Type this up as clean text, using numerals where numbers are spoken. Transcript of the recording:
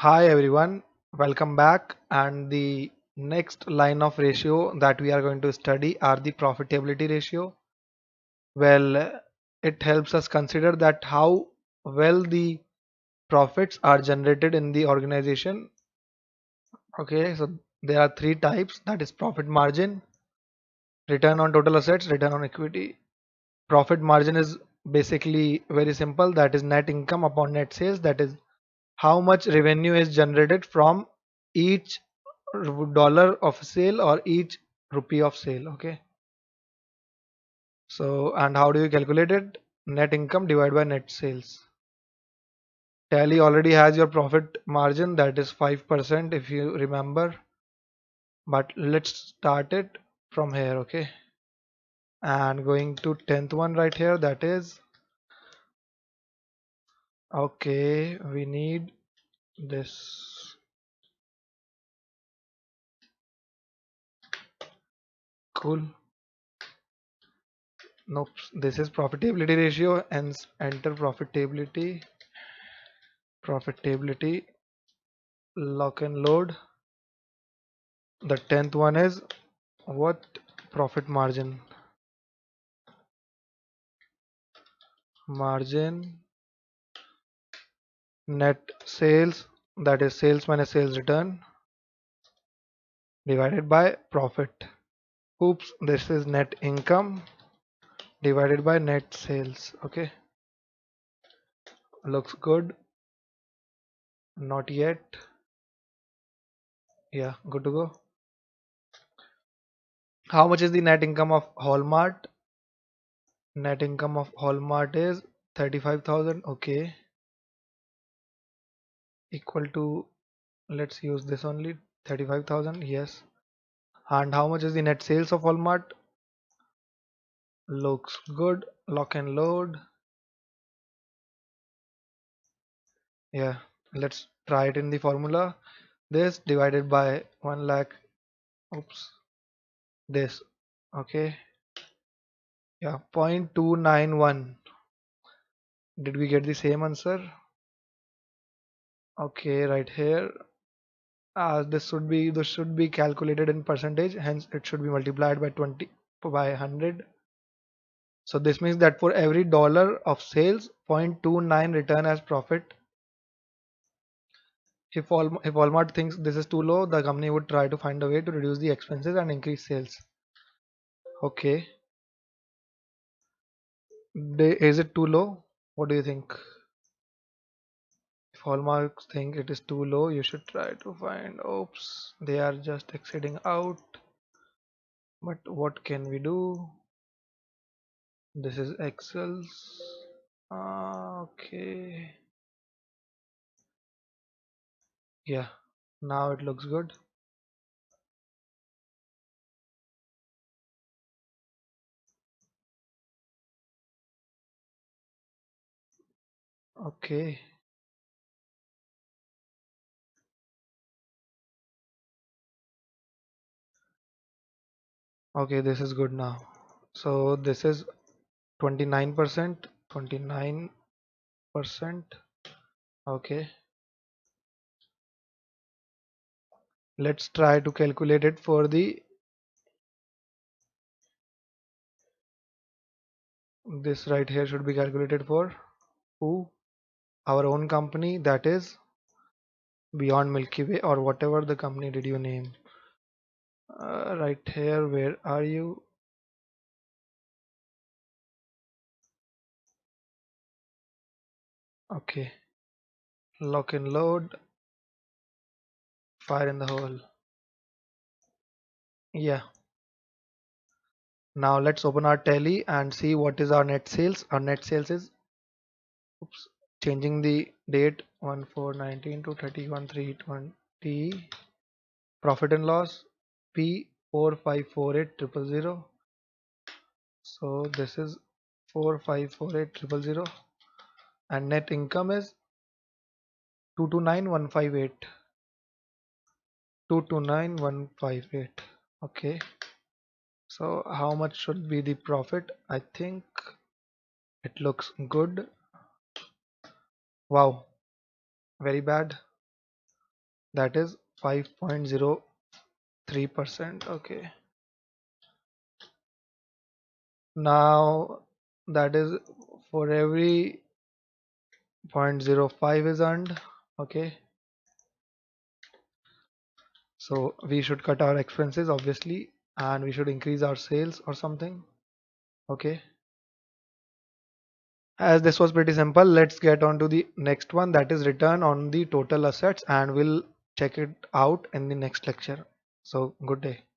Hi everyone, welcome back. And the next line of ratio that we are going to study are the profitability ratio. Well, it helps us consider that how well the profits are generated in the organization. Okay, so there are three types, that is profit margin, return on total assets, return on equity. Profit margin is basically very simple, that is net income upon net sales, that is how much revenue is generated from each dollar of sale or each rupee of sale. Okay, so and how do you calculate it? Net income divided by net sales. Tally already has your profit margin, that is 5% if you remember, but let's start it from here. Okay, and going to 10th one right here, that is, okay, we need this. Cool. Nope, this is profitability ratio and enter profitability, lock and load. The 10th one is what? Profit margin net sales, that is sales minus sales return divided by profit. Oops, this is net income divided by net sales. Okay, looks good. Not yet. Yeah, good to go. How much is the net income of Hallmark? Net income of Hallmark is 35,000. Okay, equal to, let's use this only, 35,000. Yes. And how much is the net sales of Walmart? Looks good. Lock and load. Yeah, let's try it in the formula. This divided by 1 lakh. Oops. This. Okay. Yeah, 0.291. Did we get the same answer? Okay, right here. This should be calculated in percentage. Hence, it should be multiplied by 20 by 100. So this means that for every dollar of sales, 0.29 return as profit. If Walmart thinks this is too low, the company would try to find a way to reduce the expenses and increase sales. Okay. Is it too low? What do you think? If Hallmark think it is too low, you should try to find. Oops, they are just exceeding out. But what can we do? This is Excel's. Okay. Yeah. Now it looks good. Okay. Okay, this is good now. So this is 29%. 29%. Okay. Let's try to calculate it for the this right here should be calculated for who? Our own company, that is Beyond Milky Way, or whatever the company did you name. Right here, where are you? Okay, lock and load, fire in the hole. Yeah, now let's open our tally and see what is our net sales. Our net sales is, oops, changing the date 1/4/19 to 31/3/20. Profit and loss P4548,000. So this is 4548,000, and net income is 229158. 229158. Okay, so how much should be the profit? I think it looks good. Wow, very bad. that is 5.03%. Okay, now that is for every 0.05 is earned. Okay, so we should cut our expenses obviously, and we should increase our sales or something. Okay, as this was pretty simple, let's get on to the next one, that is return on the total assets, and we'll check it out in the next lecture. So good day.